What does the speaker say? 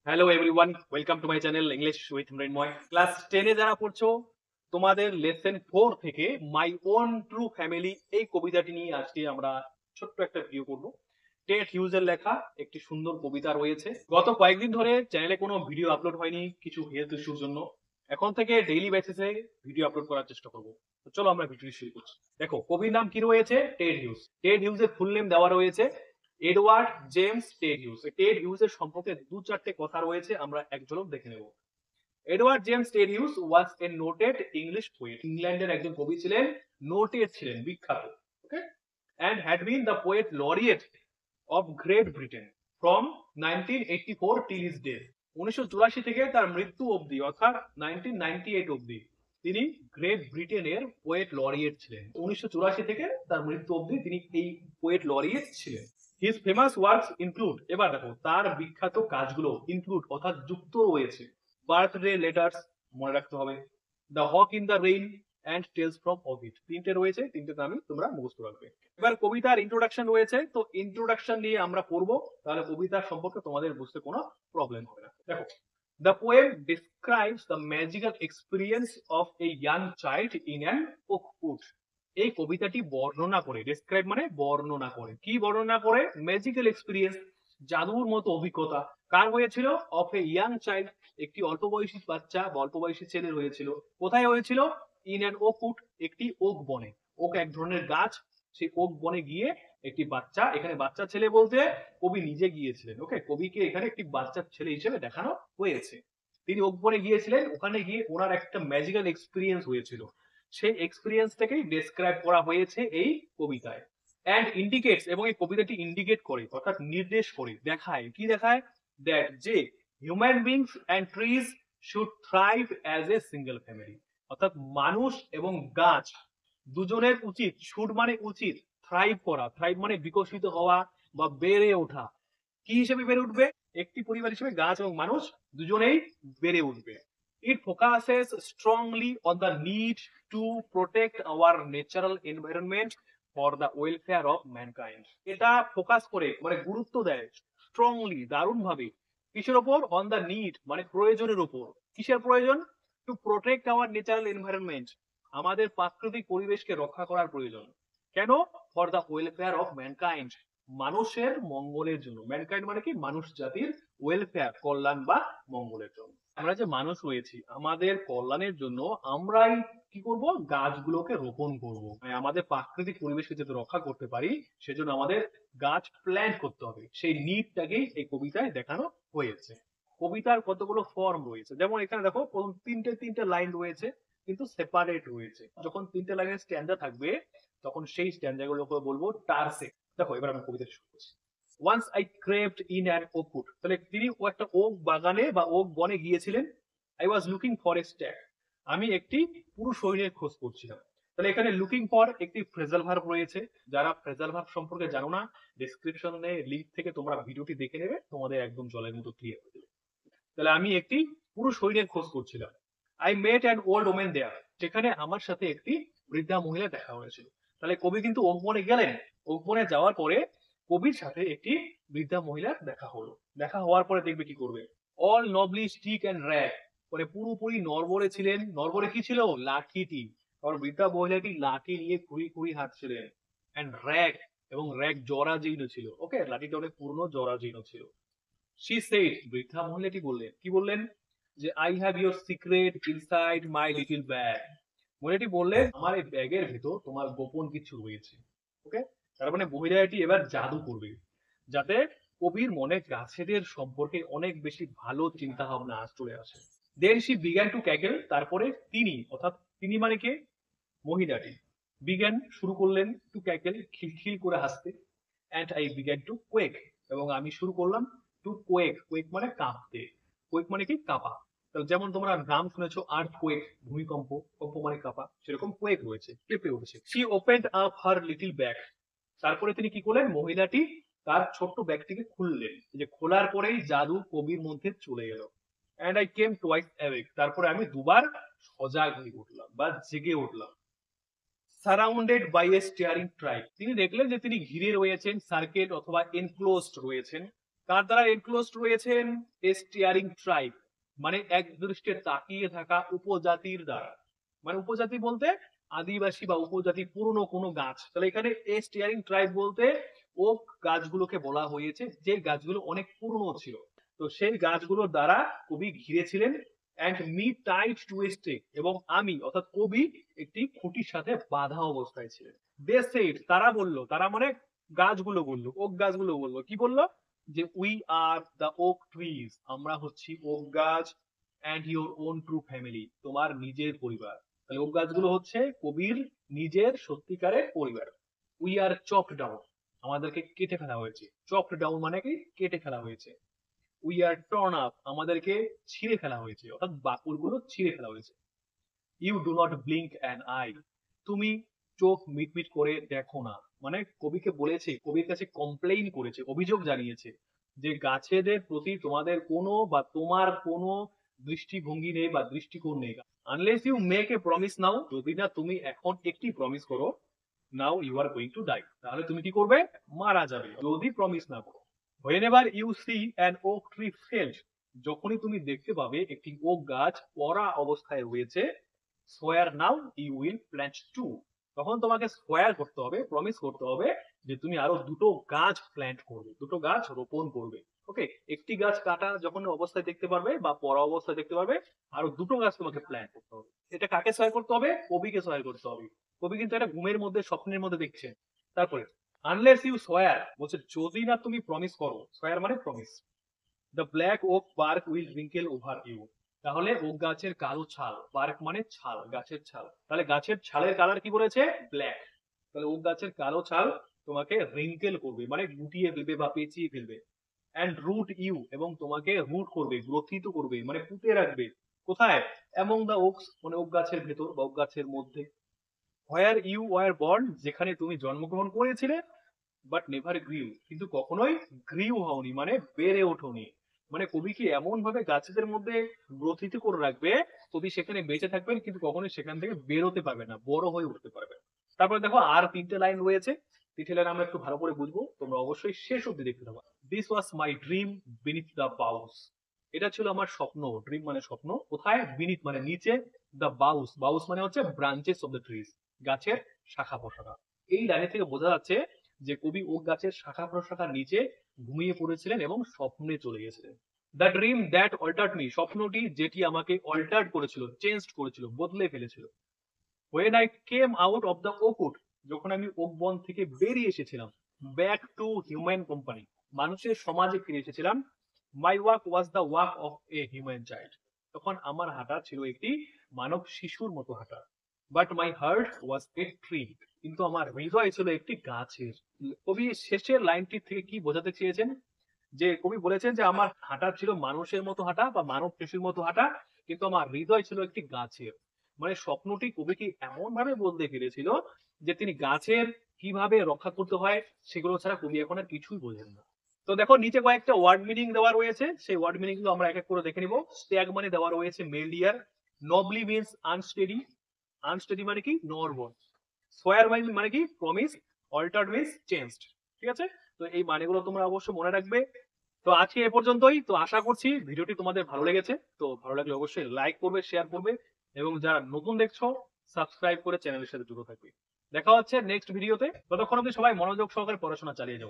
Hello everyone, welcome to my channel English with Mrinmoy. Class 10 এ যারা পড়ছো তোমাদের lesson 4 থেকে মাই ওন ট্রু ফ্যামিলি এই কবিতাটি নিয়ে আজকে আমরা ছোট্ট একটা ভিডিও করব। টেট হিউজের লেখা একটি সুন্দর কবিতা রয়েছে। গত কয়েকদিন ধরে চ্যানেলে কোনো ভিডিও আপলোড হয়নি কিছু হেলথ ইস্যুর জন্য। এখন থেকে ডেইলি বেসিসে ভিডিও আপলোড করার চেষ্টা করব। তো চলো আমরা ভিডিও শুরু করছি। দেখো কবির নাম কি রয়েছে? Ted Hughes. টেড হিউজের ফুল নেম দেওয়া রয়েছে Edward James Ted Hughes. Ted হিউজের সম্পর্কে দু চারটে কথা রয়েছে, আমরা এক ঝলক দেখে নেব। এডওয়ার্ড জেমস টেড হিউজ ওয়াজ এ নোটেড ইংলিশ পোয়েট। ইংল্যান্ডের একজন কবি ছিলেন, নোটেড ছিলেন, বিখ্যাত। ওকে, and had been the poet laureate of Great Britain from 1984 till his death. 1984 থেকে তার মৃত্যু অবধি অর্থাৎ 1998 অবধি তিনি গ্রেট ব্রিটেনের পোয়েট লরিয়েট ছিলেন। 1984 থেকে তার মৃত্যু অবধি তিনি এই পোয়েট লরিয়েট ছিলেন। হিজ ফেমাস ওয়ার্কস ইনক্লুড, এবার দেখো তার বিখ্যাত কাজগুলো ইনক্লুড অর্থাৎ যুক্ত রয়েছে বার্থডে লেটার্স, মনে রাখতে হবে, the hawk in the rain and tales from Ovid. তিনটে রয়েছে, তিনটে নামই তোমরা মুখস্থ রাখবে। এবার কবিতার ইন্ট্রোডাকশন রয়েছে, তো ইন্ট্রোডাকশন নিয়ে আমরা পড়বো, তাহলে কবিতার সম্পর্কে তোমাদের বুঝতে কোনো প্রবলেম হবে না। দেখো, the poem describes the magical experience of a young child in an oak wood. এই কবিতাটি বর্ণনা করে, ডেসক্রাইব মানে বর্ণনা করে, কি বর্ণনা করে? ম্যাজিক্যাল এক্সপিরিয়েন্স, জাদুর মতো অভিজ্ঞতা কার হয়েছিল? অফ এ ইয়াং চাইল্ড, একটি অল্প বয়সী বাচ্চা বা অল্প বয়সী ছেলে হয়েছিল। কোথায় হয়েছিল? ইন অ্যান ওক উড, একটি ওক বনে। ওক এক ধরনের গাছ, সেই ওক বনে গিয়ে একটি বাচ্চা, এখানে বাচ্চা ছেলে বলতে কবি নিজে গিয়েছিলেন। ওকে, কবিকে এখানে একটি বাচ্চা ছেলে হিসেবে দেখানো হয়েছে। তিনি ওক বনে গিয়েছিলেন, ওখানে গিয়ে ওনার একটা ম্যাজিক্যাল এক্সপিরিয়েন্স হয়েছিল, সেই এক্সপিরিয়েন্স থেকেই ডেসক্রাইব করা হয়েছে এই কবিতায়। অ্যান্ড ইন্ডিকেটস, এবং এই কবিতাটি ইন্ডিকেট করে অর্থাৎ নির্দেশ করে, দেখায়, কি দেখায়? দ্যাট যে human beings and trees should thrive as a single family, অর্থাৎ মানুষ এবং গাছ দুজনের উচিত, শুড মানে উচিত, থ্রাইভ করা, থ্রাইভ মানে বিকশিত হওয়া বা বেড়ে ওঠা। কি হিসেবে বেড়ে উঠবে? একটি পরিবার হিসেবে গাছ এবং মানুষ দুজনেই বেড়ে উঠবে। It focuses strongly on the need to protect our natural environment for the welfare of mankind. এটা ফোকাস করে মানে গুরুত্ব দেয় স্ট্রংলি, দারুণ ভাবে, কিসের ওপর? অন দ্য নিড মানে প্রয়োজনের উপর। কিসের প্রয়োজন? To protect our natural environment, আমাদের প্রাকৃতিক পরিবেশকে রক্ষা করার প্রয়োজন। কেন? For the welfare of mankind, মানুষের মঙ্গলের জন্য। ম্যানকাইন্ড মানে কি? মানুষ জাতির ওয়েলফেয়ার, কল্যাণ বা মঙ্গলের জন্য। আমরা যে মানুষ রয়েছি, আমাদের কল্যাণের জন্য আমরাই কি করব? গাছগুলোকে রোপণ করব। মানে আমাদের প্রাকৃতিক পরিবেশকে যাতে রক্ষা করতে পারি সেজন্য আমাদের গাছ প্ল্যান্ট করতে হবে, সেই নিডটাকেই এই কবিতায় দেখানো হয়েছে। কবিতার কতগুলো ফর্ম রয়েছে, যেমন এখানে দেখো প্রথম তিনটে তিনটে লাইন রয়েছে কিন্তু সেপারেট রয়েছে। যখন তিনটে লাইনের স্ট্যান্ডা থাকবে তখন সেই স্ট্যান্ডাগুলোকে বলবো টার্সেট। দেখো এবার আমি কবিতা শুরু করছি। Once I craved in an oak wood, তাহলে তিনি ও একটা ওক বাগানে বা ওক বনে গিয়েছিলেন। I was looking for a stag, আমি একটি পুরুষ হরিণের খোঁজ করছিলাম। তাহলে এখানে লুকিং ফর একটি ফ্রেজাল ভার্ব রয়েছে। যারা ফ্রেজাল ভার্ব সম্পর্কে জানো না, ডেসক্রিপশনে লিংক থেকে তোমরা ভিডিওটি দেখে নেবে, তোমাদের একদম জলের মতো ক্লিয়ার হয়ে যাবে। তাহলে আমি একটি পুরুষ হরিণের খোঁজ করছিলাম। I met an old woman there, সেখানে আমার সাথে একটি বৃদ্ধা মহিলা দেখা হয়েছিল। তাহলে কবি কিন্তু ওক বনে গেলেন, ওক বনে যাওয়ার পরে কবির সাথে একটি বৃদ্ধা মহিলার দেখা হলো। দেখা হওয়ার পরে দেখবে কি করবে? অল নবলি স্টিক অ্যান্ড র্যাগ, মানে পুরোপুরি নরবরে ছিলেন। নরবরে কি ছিল? লাঠিটি, কারণ বৃদ্ধা মহিলাটি লাঠি নিয়ে খুঁড়ি খুঁড়ি হাঁটছিলেন। অ্যান্ড র্যাগ, এবং র্যাগ জরাজীর্ণ ছিল। ওকে, লাঠিটা অনেক পুরনো, জরাজীর্ণ ছিল। শি সেইড, বৃদ্ধা মহিলাটি বললেন, কি বললেন? যে I have your secret inside my little bag. মহিলাটি বললেন আমার এই ব্যাগের ভেতর তোমার গোপন কিছু রয়েছে। ওকে, তার মানে মহিলাটি এবার জাদু করবে যাতে কবির মনে গাছেদের সম্পর্কে অনেক বেশি ভালো চিন্তা ভাবনা চলে আসে। Then she began to cackle, তারপরে তিনি, অর্থাৎ তিনি মানে কে? মহিলাটি। বিজ্ঞান শুরু করলেন টু ক্যাকেল, খিলখিল করে হাসতে। And I began to quake, এবং আমি শুরু করলাম টু কোয়েক। কোয়েক মানে কাঁপতে। কোয়েক মানে কি? কাঁপা। যেমন তোমরা নাম শুনেছো আর্থ কোয়েক, ভূমিকম্প, কম্প মানে কাঁপা, সেরকম কোয়েক রয়েছে, কেঁপে উঠেছে। She opened up her little bag, তারপরে তিনি কি করলেন? মহিলাটি তার ছোট্ট ব্যাগটিকে খুললেন, যে খোলার পরেই জাদু কবির মধ্যে চলে গেল। And I came twice awake, তারপরে আমি দুবার সজাগ হয়ে উঠলাম বা জেগে উঠলাম। Surrounded by a staring tribe, তিনি দেখলেন যে তিনি ঘিরে রয়েছেন, সার্কেল অথবা এনক্লোজড রয়েছেন কার দ্বারা এনক্লোজড রয়েছেন? এস্টিয়ারিং ট্রাইব, মানে এক দৃষ্টিতে তাকিয়ে থাকা উপজাতির দ্বারা। মানে উপজাতি বলতে আদিবাসী বা উপজাতি পুরনো কোনো গাছ। তাহলে এখানে এস্টিয়ারিং ট্রাইব বলতে ওক গাছগুলোকে বলা হয়েছে, যে গাছগুলো অনেক পুরনো ছিল। তো সেই গাছগুলোর দ্বারা কবি ঘিরেছিলেন। And me tied to a stake, এবং আমি অর্থাৎ কবি একটি খুঁটির সাথে বাঁধা অবস্থায় ছিলেন। দে সেড, তারা বলল, তারা মানে গাছগুলো বলল, ওক গাছগুলো বলল, কি বললো? যে we are the oak trees, আমরা হচ্ছি ওক গাছ, and your own true family, তোমার নিজের পরিবার। তাহলে ওক গাছগুলো হচ্ছে কবির নিজের সত্যিকারের পরিবার। উই আর চপড ডাউন, আমাদেরকে কেটে ফেলা হয়েছে। চপড ডাউন মানে কি? কেটে ফেলা হয়েছে। উই আর টর্ন আপ, আমাদেরকে ছিঁড়ে ফেলা হয়েছে, অর্থাৎ বাকুড়গুলো ছিঁড়ে ফেলা হয়েছে। You do not blink an eye, তুমি চোখ মিটমিট করে দেখো না। মানে কবিকে বলেছে, কবির কাছে কমপ্লেইন করেছে, অভিযোগ জানিয়েছে যে গাছেদের প্রতি তোমাদের কোনো বা তোমার কোনো দৃষ্টিভঙ্গি নেই বা দৃষ্টিকোণ নেই। Unless you make a promise now, যদি না তুমি এখন একটি প্রমিস করো, now you are going to die, তাহলে তুমি কি করবে? মারা যাবে, যদি প্রমিস না করো। whenever you see an oak tree felled, যখনই তুমি দেখতে পাবে একটি ওক গাছ পড়া অবস্থায় রয়েছে, swear now you will plant two, তখন তোমাকে swear করতে হবে, প্রমিস করতে হবে যে তুমি আরো দুটো গাছ প্ল্যান্ট করবে, দুটো গাছ রোপণ করবে। ওকে, একটি গাছ কাটা যখন অবস্থায় দেখতে পারবে বা পড়া অবস্থায় দেখতে পারবে, আরো দুটো গাছ তোমাকে প্ল্যান্ট করতে হবে। এটা কাকে সহায় করতে হবে? কবিকে সহায় করতে হবে। কবি কিন্তু এটা ঘুমের মধ্যে, স্বপ্নের মধ্যে দেখছেন। তারপরে আনলেস ইউ সোয়ার, বলছে যদি না তুমি প্রমিস করো, সোয়ার মানে promise, the black oak bark will wrinkle over you, তাহলে ওক গাছের কালো ছাল, বার্ক মানে ছাল, গাছের ছাল, তাহলে গাছের ছালের কালার কি বলেছে? ব্ল্যাক। তাহলে ওক গাছের কালো ছাল তোমাকে রিঙ্কেল করবে, মানে গুটিয়ে ফেলবে বা পেঁচিয়ে ফেলবে। অ্যান্ড রুট ইউ, এবং তোমাকে রুট করবে, গ্রথিত করবে, মানে পুঁতে রাখবে। কোথায়? অ্যামং দ্য ওকস, মানে ওক গাছের ভেতর বা ওক গাছের মধ্যে। হোয়ার ইউ ওয়ার বর্ন, যেখানে তুমি জন্মগ্রহণ করেছিলে, বাট নেভার গ্রিউ, কিন্তু কখনোই গ্রিউ হওনি, মানে বেড়ে ওঠোনি। মানে কবি কি এমন ভাবে গাছেদের মধ্যে গ্রথিত করে রাখবে, কবি সেখানে বেঁচে থাকবেন কিন্তু কখনোই সেখান থেকে বেরোতে পারবে না, বড় হয়ে উঠতে পারবে না। তারপরে দেখো আর তিনটে লাইন রয়েছে, তিনটে লাইন আমরা একটু ভালো করে বুঝবো, তোমরা অবশ্যই শেষ অব্দি দেখতে থাকো। This was my dream beneath the boughs, এটা ছিল আমার স্বপ্ন, ড্রিম মানে স্বপ্ন, কোথায়? বিনিথ মানে নিচে, দ্য বাউস, বাউস মানে হচ্ছে ব্রাঞ্চেস অফ দ্য ট্রিজ, গাছের শাখা প্রশাখা। এই লাইন থেকে বোঝা যাচ্ছে যে কবি ওক গাছের শাখা প্রশাখার নিচে ঘুমিয়ে পড়েছিলেন এবং স্বপ্নে চলে গেছিলেন। The dream that altered me, স্বপ্নটি যেটি আমাকে অল্টার্ড করেছিল, চেঞ্জ করেছিল, বদলে ফেলেছিল। when I came out of the oakwood, যখন আমি ওক বন থেকে বেরিয়ে এসেছিলাম, ব্যাক টু হিউম্যান কোম্পানি, মানুষের সমাজে ফিরে এসেছিলাম, my walk was the walk of a human child, তখন আমার হাঁটা ছিল একটি মানব শিশুর মতো হাঁটা। But my heart was a tree, কিন্তু আমার হৃদয় ছিল একটি গাছের। কবি শেষের লাইনটি থেকে কি বোঝাতে চেয়েছেন? যে কবি বলেছেন যে আমার হাঁটা ছিল মানুষের মতো হাঁটা বা মানব শিশুর মতো হাঁটা, কিন্তু আমার হৃদয় ছিল একটি গাছের। মানে স্বপ্নটি কবিকে এমন ভাবে বলতে পেরেছিল যে তিনি গাছের কিভাবে রক্ষা করতে হয় সেগুলো ছাড়া কবি এখন আর কিছুই বোঝেন না। তো দেখো নিচে কয়েকটা ওয়ার্ড মিনিং দেওয়া রয়েছে, সেই ওয়ার্ড মিনিং গুলো আমরা এক এক করে দেখে নিব। স্ট্যাগ মানে দেওয়া রয়েছে মেলডিয়ার, নবলি মিনস আনস্টেডি, আনস্টেডি মানে কি? নরবল, সোয়ার মানে কি? Promise, altered means changed. ঠিক আছে, তো এই মানেগুলো তোমরা অবশ্যই মনে রাখবে। তো আজকে এ পর্যন্তই। তো আশা করছি ভিডিওটি তোমাদের ভালো লেগেছে। তো ভালো লাগলে অবশ্যই লাইক করবে, শেয়ার করবে, এবং যারা নতুন দেখছো সাবস্ক্রাইব করে চ্যানেলের সাথে যুক্ত থাকবে। দেখা হচ্ছে নেক্সট ভিডিওতে, ততক্ষণ অবধি সবাই মনোযোগ সহকারে পড়াশোনা চালিয়ে যাও।